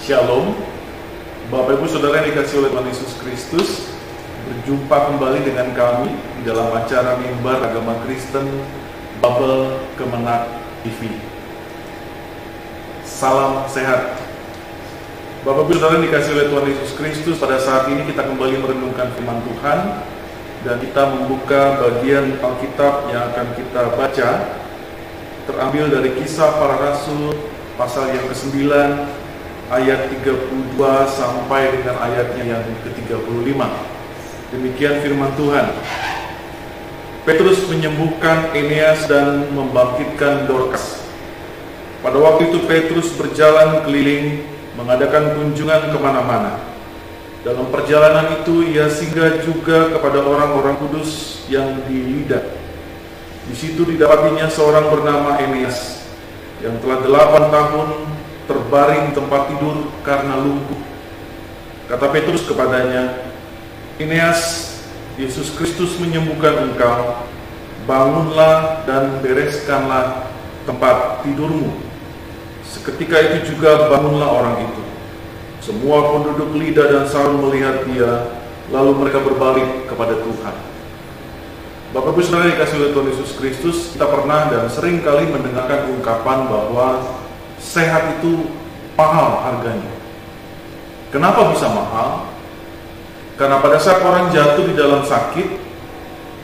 Shalom, Bapak Ibu Saudara yang dikasihi oleh Tuhan Yesus Kristus. Berjumpa kembali dengan kami di dalam acara Mimbar Agama Kristen Babel Kemenak TV. Salam sehat. Bapak Ibu Saudara yang dikasihi oleh Tuhan Yesus Kristus, pada saat ini kita kembali merenungkan firman Tuhan dan kita membuka bagian Alkitab yang akan kita baca, terambil dari Kisah Para Rasul pasal yang ke-9 ayat 32 sampai dengan ayatnya yang ke-35. Demikian firman Tuhan. Petrus menyembuhkan Eneas dan membangkitkan Dorcas. Pada waktu itu Petrus berjalan keliling mengadakan kunjungan kemana-mana. Dalam perjalanan itu ia singgah juga kepada orang-orang kudus yang di Lida. Di situ didapatinya seorang bernama Eneas yang telah 8 tahun terbaring tempat tidur karena lumpuh. Kata Petrus kepadanya, "Eneas, Yesus Kristus menyembuhkan engkau. Bangunlah dan bereskanlah tempat tidurmu." Seketika itu juga bangunlah orang itu. Semua penduduk Lida dan Saron melihat dia, lalu mereka berbalik kepada Tuhan. Bapak Ibu Saudara dikasihi oleh Tuhan Yesus Kristus, kita pernah dan sering kali mendengarkan ungkapan bahwa sehat itu mahal harganya. Kenapa bisa mahal? Karena pada saat orang jatuh di dalam sakit,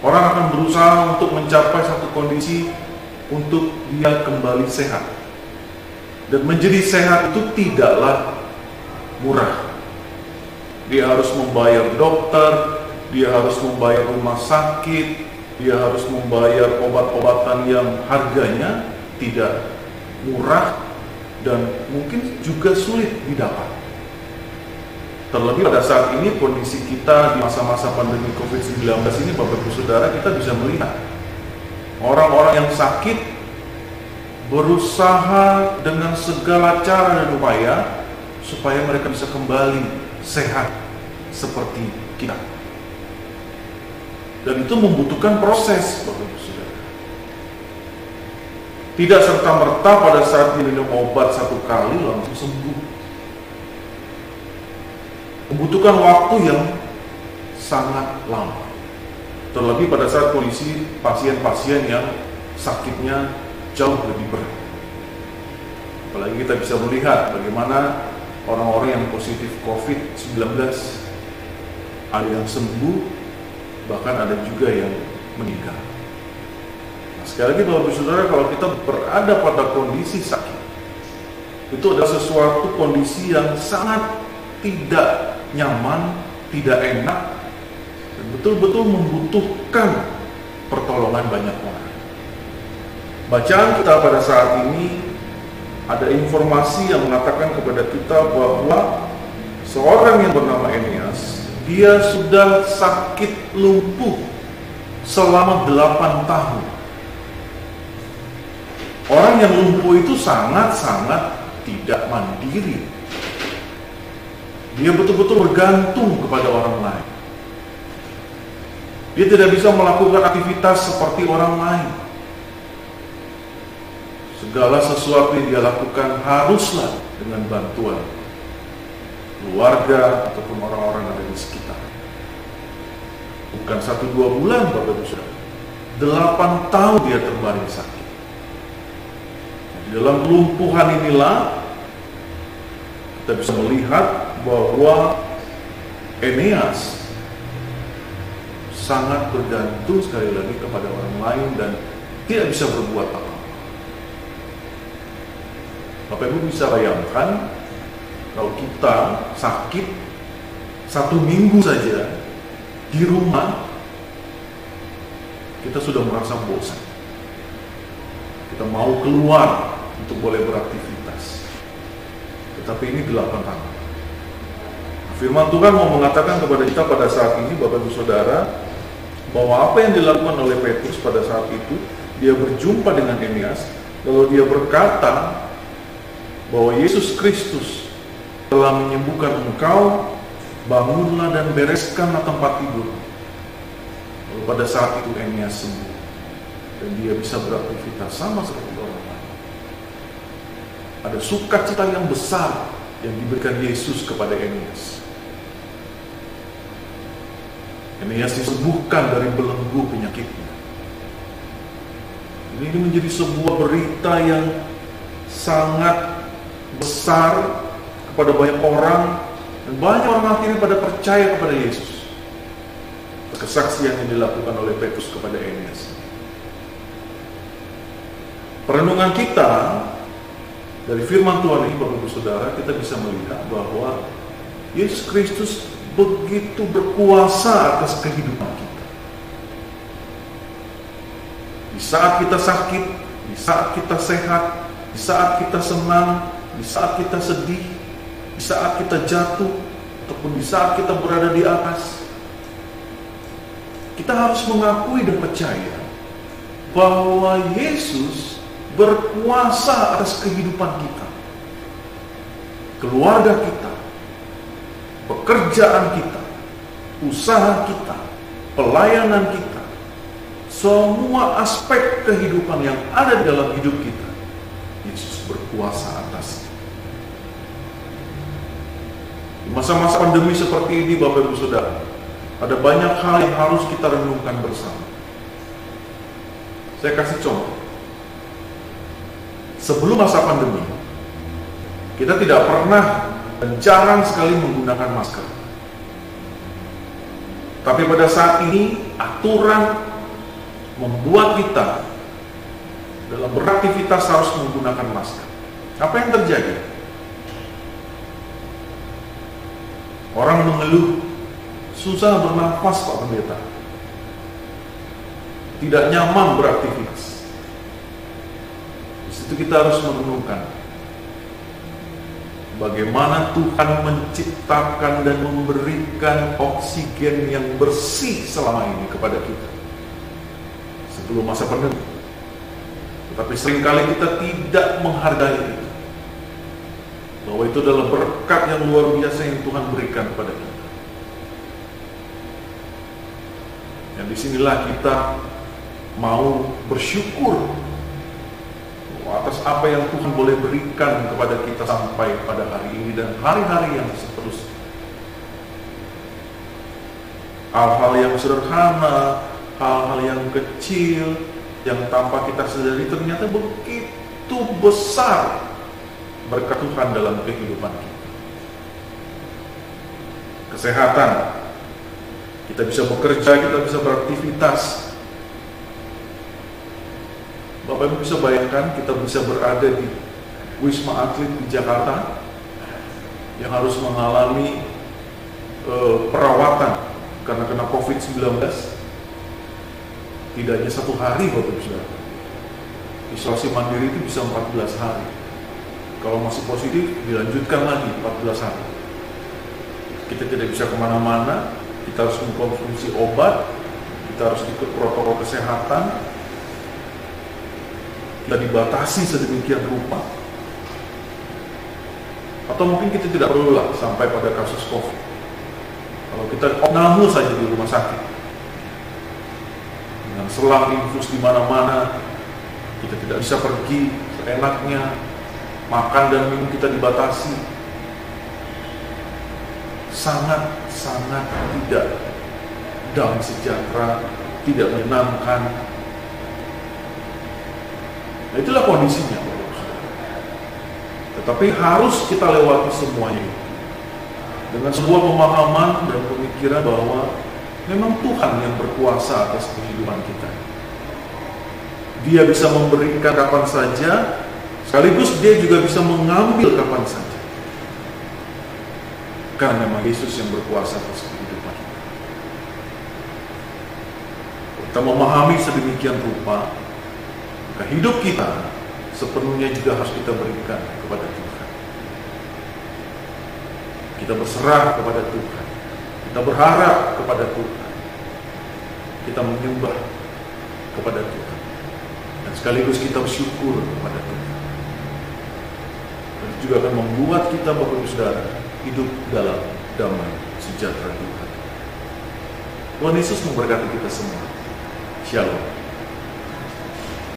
orang akan berusaha untuk mencapai satu kondisi untuk dia kembali sehat. Dan menjadi sehat itu tidaklah murah. Dia harus membayar dokter, dia harus membayar rumah sakit, dia harus membayar obat-obatan yang harganya tidak murah dan mungkin juga sulit didapat. Terlebih pada saat ini kondisi kita di masa-masa pandemi COVID-19 ini, Bapak Ibu Saudara, kita bisa melihat orang-orang yang sakit berusaha dengan segala cara dan upaya supaya mereka bisa kembali sehat seperti kita. Dan itu membutuhkan proses, Bapak Ibu Saudara. Tidak serta-merta pada saat minum obat satu kali langsung sembuh. Membutuhkan waktu yang sangat lama. Terlebih pada saat kondisi pasien-pasien yang sakitnya jauh lebih berat. Apalagi kita bisa melihat bagaimana orang-orang yang positif COVID-19, ada yang sembuh, bahkan ada juga yang meninggal. Sekali lagi Bapak Ibu Saudara, kalau kita berada pada kondisi sakit, itu adalah sesuatu kondisi yang sangat tidak nyaman, tidak enak, dan betul-betul membutuhkan pertolongan banyak orang. Bacaan kita pada saat ini ada informasi yang mengatakan kepada kita bahwa seorang yang bernama Eneas, dia sudah sakit lumpuh selama 8 tahun. Orang yang lumpuh itu sangat-sangat tidak mandiri. Dia betul-betul bergantung kepada orang lain. Dia tidak bisa melakukan aktivitas seperti orang lain. Segala sesuatu yang dia lakukan haruslah dengan bantuan keluarga ataupun orang-orang yang ada di sekitar. Bukan 1-2 bulan, Bapak Ibu Saudara. 8 tahun dia terbaring sakit. Dalam kelumpuhan inilah kita bisa melihat bahwa Eneas sangat bergantung sekali lagi kepada orang lain dan tidak bisa berbuat apa-apa. Bapak Ibu bisa bayangkan kalau kita sakit 1 minggu saja di rumah, kita sudah merasa bosan. Kita mau keluar untuk boleh beraktivitas. Tetapi ini 8 tahun. Firman Tuhan mau mengatakan kepada kita pada saat ini, Bapak Ibu Saudara, bahwa apa yang dilakukan oleh Petrus pada saat itu, dia berjumpa dengan Eneas, lalu dia berkata bahwa Yesus Kristus telah menyembuhkan engkau, bangunlah dan bereskanlah tempat tidur. Lalu pada saat itu Eneas sembuh dan dia bisa beraktivitas sama seperti orang lain. Ada sukacita yang besar yang diberikan Yesus kepada Eneas. Eneas disembuhkan dari belenggu penyakitnya. Ini menjadi sebuah berita yang sangat besar kepada banyak orang, dan banyak orang akhirnya pada percaya kepada Yesus. Kesaksian yang dilakukan oleh Petrus kepada Eneas. Perenungan kita dari firman Tuhan ini, Bapak Ibu Saudara, kita bisa melihat bahwa Yesus Kristus begitu berkuasa atas kehidupan kita. Di saat kita sakit, di saat kita sehat, di saat kita senang, di saat kita sedih, di saat kita jatuh, ataupun di saat kita berada di atas, kita harus mengakui dan percaya bahwa Yesus berkuasa atas kehidupan kita, keluarga kita, pekerjaan kita, usaha kita, pelayanan kita, semua aspek kehidupan yang ada di dalam hidup kita, Yesus berkuasa atasnya. Di masa-masa pandemi seperti ini, Bapak Ibu Saudara, ada banyak hal yang harus kita renungkan bersama. Saya kasih contoh. Sebelum masa pandemi, kita tidak pernah dan jarang sekali menggunakan masker. Tapi pada saat ini, aturan membuat kita dalam beraktivitas harus menggunakan masker. Apa yang terjadi? Orang mengeluh, susah bernafas Pak Pendeta, tidak nyaman beraktivitas. Di situ kita harus merenungkan bagaimana Tuhan menciptakan dan memberikan oksigen yang bersih selama ini kepada kita sebelum masa pandemi. Tetapi seringkali kita tidak menghargai itu, bahwa itu adalah berkat yang luar biasa yang Tuhan berikan kepada kita. Dan disinilah kita mau bersyukur atas apa yang Tuhan boleh berikan kepada kita sampai pada hari ini dan hari-hari yang seterusnya. Hal-hal yang sederhana, hal-hal yang kecil, yang tanpa kita sadari ternyata begitu besar berkat Tuhan dalam kehidupan kita. Kesehatan, kita bisa bekerja, kita bisa beraktivitas. Bapak Ibu bisa bayangkan kita bisa berada di Wisma Atlet di Jakarta yang harus mengalami perawatan karena kena COVID-19. Tidak hanya 1 hari, Bapak Ibu Saudara. Isolasi mandiri itu bisa 14 hari. Kalau masih positif, dilanjutkan lagi 14 hari. Kita tidak bisa kemana-mana, kita harus mengkonsumsi obat, kita harus ikut protokol kesehatan, kita dibatasi sedemikian rupa. Atau mungkin kita tidak perlulah sampai pada kasus COVID. Kalau kita opname saja di rumah sakit, dengan selang infus di mana-mana, kita tidak bisa pergi seenaknya, makan dan minum kita dibatasi. Sangat-sangat tidak damai sejahtera, tidak menyenangkan. Nah, itulah kondisinya. Tetapi harus kita lewati semuanya dengan sebuah pemahaman dan pemikiran bahwa memang Tuhan yang berkuasa atas kehidupan kita. Dia bisa memberikan kapan saja, sekaligus dia juga bisa mengambil kapan saja. Karena memang Yesus yang berkuasa atas kehidupan kita. Kita memahami sedemikian rupa, maka hidup kita sepenuhnya juga harus kita berikan kepada Tuhan. Kita berserah kepada Tuhan. Kita berharap kepada Tuhan. Kita menyembah kepada Tuhan. Dan sekaligus kita bersyukur kepada Tuhan. Dan itu juga akan membuat kita, Bapak Ibu Saudara, hidup dalam damai sejahtera Tuhan. Tuhan Yesus memberkati kita semua. Shalom.